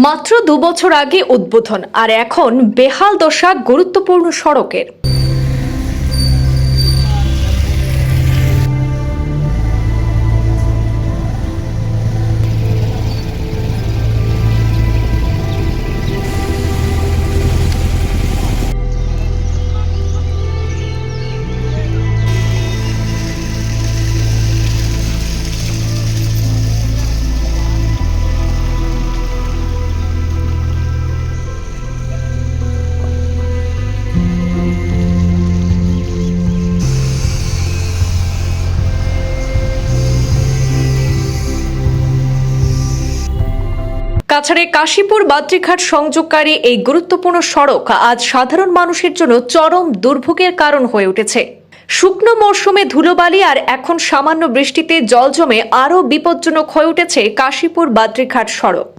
মাত্র 2 বছর আগে উদ্বোধন আর এখন বেহাল দশা গুরুত্বপূর্ণ সড়কের। কাছাড়ে কাশীপুর বাদ্রিঘাট সংযোগকারী এই গুরুত্বপূর্ণ সড়ক আজ সাধারণ মানুষের জন্য চরম দুর্ভোগের কারণ হয়ে উঠেছে। শুকনো মরশুমে ধুলোবালি আর এখন সামান্য বৃষ্টিতে জল জমে আরও বিপজ্জনক হয়ে উঠেছে কাশীপুর বাদ্রিঘাট সড়ক।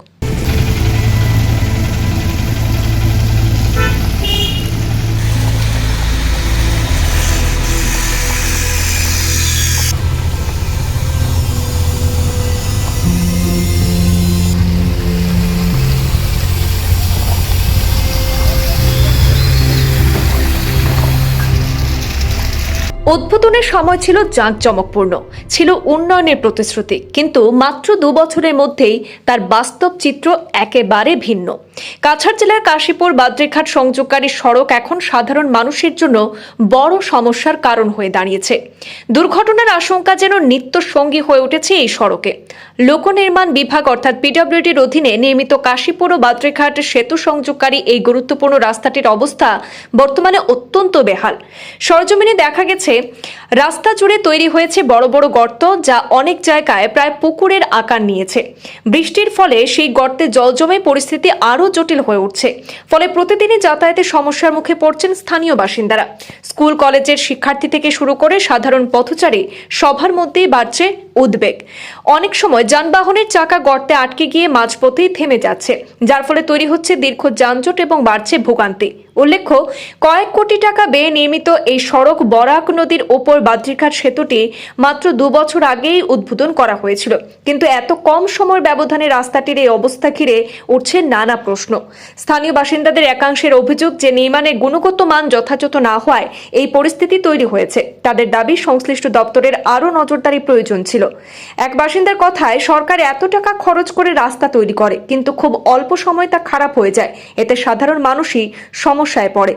উদ্বোধনের সময় ছিল জাঁকজমকপূর্ণ, ছিল উন্নয়নের প্রতিশ্রুতি, কিন্তু মাত্র 2 বছরের মধ্যেই তার বাস্তব চিত্র একেবারে ভিন্ন। কাছাড় জেলার কাশীপুর বাদ্রিঘাট সংযোগকারী সড়ক এখন সাধারণ মানুষের জন্য বড় সমস্যার কারণ হয়ে দাঁড়িয়েছে। দুর্ঘটনার আশঙ্কা যেন নিত্য সঙ্গী হয়ে উঠেছে এই সড়কে। লোক নির্মাণ বিভাগ অর্থাৎ পিডব্লিউডির অধীনে নির্মিত কাশীপুর ও বাদ্রিঘাট সেতু সংযোগকারী এই গুরুত্বপূর্ণ রাস্তাটির অবস্থা বর্তমানে অত্যন্ত বেহাল। সরজমিনে দেখা গেছে রাস্তা জুড়ে তৈরি হয়েছে বড় বড় গর্ত, যা অনেক জায়গায় প্রায় পুকুরের আকার নিয়েছে। বৃষ্টির ফলে সেই গর্তে জল জমে পরিস্থিতি আরও জটিল হয়ে উঠছে। ফলে প্রতিদিনই যাতায়াতের সমস্যার মুখে পড়ছেন স্থানীয় বাসিন্দারা। স্কুল কলেজের শিক্ষার্থী থেকে শুরু করে সাধারণ পথচারী সবার মধ্যেই বাড়ছে উদ্বেগ। অনেক সময় যানবাহনের চাকা গর্তে আটকে গিয়ে মাঝপথেই থেমে যাচ্ছে, যার ফলে তৈরি হচ্ছে দীর্ঘ যানজট এবং বাড়ছে ভোগান্তি। উল্লেখ্য, কয়েক কোটি টাকা ব্যয়ে নির্মিত এই সড়ক বরাক নদীর ওপর বাদ্রিঘাট সেতুটি মাত্র 2 বছর আগেই উদ্বোধন করা হয়েছিল, কিন্তু এত কম সময়ের ব্যবধানে রাস্তাটির এই অবস্থা ঘিরে উঠছে নানা প্রশ্ন। স্থানীয় বাসিন্দাদের একাংশের অভিযোগ যে নির্মাণের গুণগত মান যথাযথ না হওয়ায় এই পরিস্থিতি তৈরি হয়েছে। তাদের দাবি, সংশ্লিষ্ট দপ্তরের আরও নজরদারি প্রয়োজন ছিল। এক বাসিন্দার কথায়, সরকার এত টাকা খরচ করে রাস্তা তৈরি করে, কিন্তু খুব অল্প সময় তা খারাপ হয়ে যায়। এতে সাধারণ মানুষই সমস্যায় পড়ে।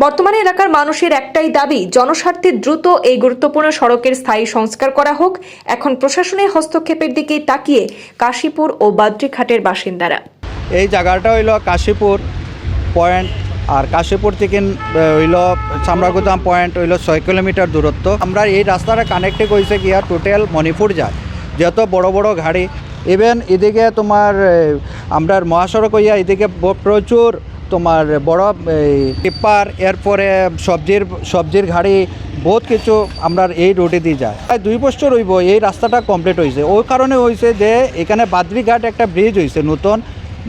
বর্তমানে এলাকার মানুষের একটাই দাবি, জনস্বার্থে দ্রুত এই গুরুত্বপূর্ণ সড়কের স্থায়ী সংস্কার করা হোক। এখন প্রশাসনের হস্তক্ষেপের দিকেই তাকিয়ে কাশীপুর ও বাদ্রিঘাটের বাসিন্দারা। এই জায়গাটা হইল কাশীপুর পয়েন্ট, আর কাশীপুর থেকে হইল চামড়াগুদাম পয়েন্ট হইল 6 কিলোমিটার দূরত্ব। আমরা এই রাস্তাটা কানেক্টে করেছে গিয়া টোটাল মণিপুর যায়, যত বড় বড় গাড়ি, ইভেন এদিকে তোমার আমরা মহাসড়ক হইয়া এদিকে প্রচুর তোমার বড় টিপ্পার, এরপরে সবজির গাড়ি, বহুত কিছু আমরা এই রোডে দিয়ে যায়। প্রায় 2 বছর হইব এই রাস্তাটা কমপ্লিট হয়েছে। ওই কারণে হয়েছে যে এখানে বাদ্রিঘাট একটা ব্রিজ হয়েছে নতুন।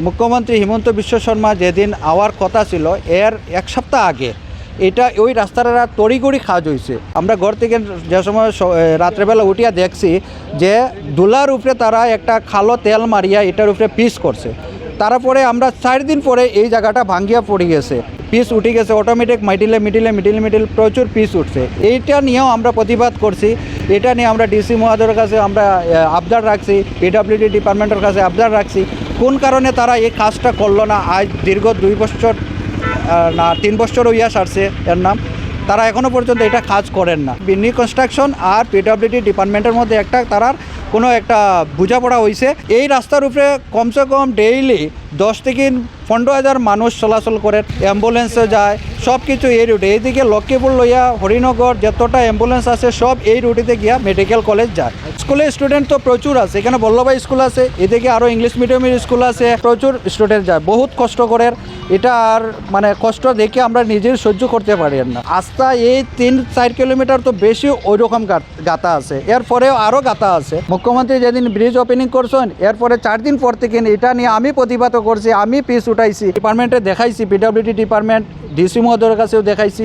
মুখ্যমন্ত্রী হিমন্ত বিশ্ব শর্মা যেদিন আওয়ার কথা ছিল, এর 1 সপ্তাহ আগে এটা ওই রাস্তাটা তড়িগড়ি কাজ হয়েছে। আমরা ঘর থেকে যে সময় রাত্রেবেলা উঠিয়া দেখছি যে দুলার উপরে তারা একটা খালো তেল মারিয়া এটার উপরে পিস করছে। তারপরে আমরা 4 দিন পরে এই জায়গাটা ভাঙ্গিয়া পড়ে গেছে, পিস উঠে গেছে, অটোমেটিক মিডিলে প্রচুর পিস উঠছে। এইটা নিয়েও আমরা প্রতিবাদ করছি। এটা নিয়ে আমরা ডিসি মহোদয়ের কাছে আমরা আবদার রাখছি, পিডব্লিউডি ডিপার্টমেন্টের কাছে আবদার রাখছি, কোন কারণে তারা এই কাজটা করলো না। আজ দীর্ঘ 2 বছর না 3 বছর হইয়া সারছে এর নাম, তারা এখনও পর্যন্ত এটা কাজ করেন না। বিনি কনস্ট্রাকশন আর পিডব্লিউডি ডিপার্টমেন্টের মধ্যে তারার কোনো একটা বোঝাপড়া হয়েছে। এই রাস্তার উপরে কমসে কম ডেইলি 10 থেকে 15,000 মানুষ চলাচল করে, অ্যাম্বুলেন্সে যায়, সব কিছু এই রুটে। এইদিকে লক্ষ্মীপুর লইয়া হরিনগর যতটা অ্যাম্বুলেন্স আছে সব এই রুটিতে গিয়া মেডিকেল কলেজ যায়। স্কুলের স্টুডেন্ট তো প্রচুর আছে, এখানে বল্লভাই স্কুল আছে, এদিকে আরও ইংলিশ মিডিয়ামের স্কুল আছে, প্রচুর স্টুডেন্ট যায়, বহুত কষ্ট করে। এটা আর মানে কষ্ট দেখে আমরা নিজের সহ্য করতে পারি না। আস্থা এই 3-4 কিলোমিটার তো বেশি ওই রকম গাতা আছে, এরপরেও আরও গাতা আছে। মুখ্যমন্ত্রী যেদিন ব্রিজ ওপেনিং করছেন, এরপরে 4 দিন পর থেকে এটা নিয়ে আমি প্রতিবাদ করছি, আমি পিস উঠাইছি, ডিপার্টমেন্টে দেখাইছি, পিডব্লিউডি ডিপার্টমেন্ট ডিসি মহোদয়ের কাছেও দেখাইছি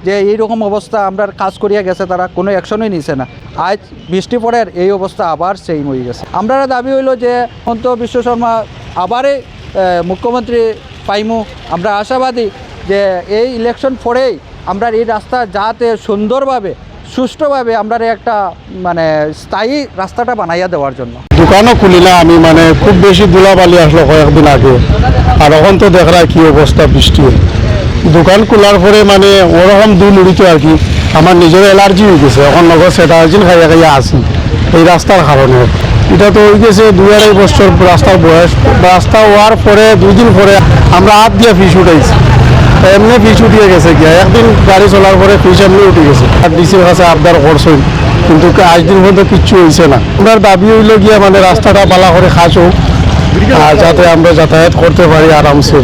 যে এইরকম অবস্থা আমরা কাজ করিয়া গেছে, তারা কোনো অ্যাকশনই নিছে না। আজ বৃষ্টি পড়ের এই অবস্থা আবার সেম হয়ে গেছে। আমরা দাবি হইল যে হিমন্ত বিশ্ব শর্মা আবারে মুখ্যমন্ত্রী পাইমু। আমরা আশাবাদী যে এই ইলেকশন পরেই আমরা এই রাস্তা যাতে সুন্দরভাবে সুষ্ঠুভাবে আমরা একটা মানে স্থায়ী রাস্তাটা বানাইয়া দেওয়ার জন্য। দোকানও খুলিলা আমি, মানে খুব বেশি ধুলাবালি আসলো কয়েকদিন আগে, আর এখন তো দেখলা কি অবস্থা বৃষ্টি। দোকান খোলার পরে মানে ওরকম দুল উড়িত আর কি, আমার নিজের অ্যালার্জি হয়ে গেছে, এখন নগদ সেটাজিন খাইয়া খাইয়া আসি এই রাস্তার কারণে। এটা তো হয়ে গেছে 2-2.5 বছর রাস্তার বয়স। রাস্তা হওয়ার পরে 2 দিন পরে আমরা হাত দিয়ে ফিস উঠাইছি, এমনি ফিস উঠিয়ে গেছে গিয়া। একদিন গাড়ি চলার পরে ফিস এমনি উঠে গেছে। আর ডিসির কাছে আবদার করছেন, কিন্তু আজ দিন পর্যন্ত কিচ্ছু হয়েছে না। আমরা দাবি হইল গিয়া মানে রাস্তাটা ভালো করে খাস হোক, যাতে আমরা যাতায়াত করতে পারি আরামসে।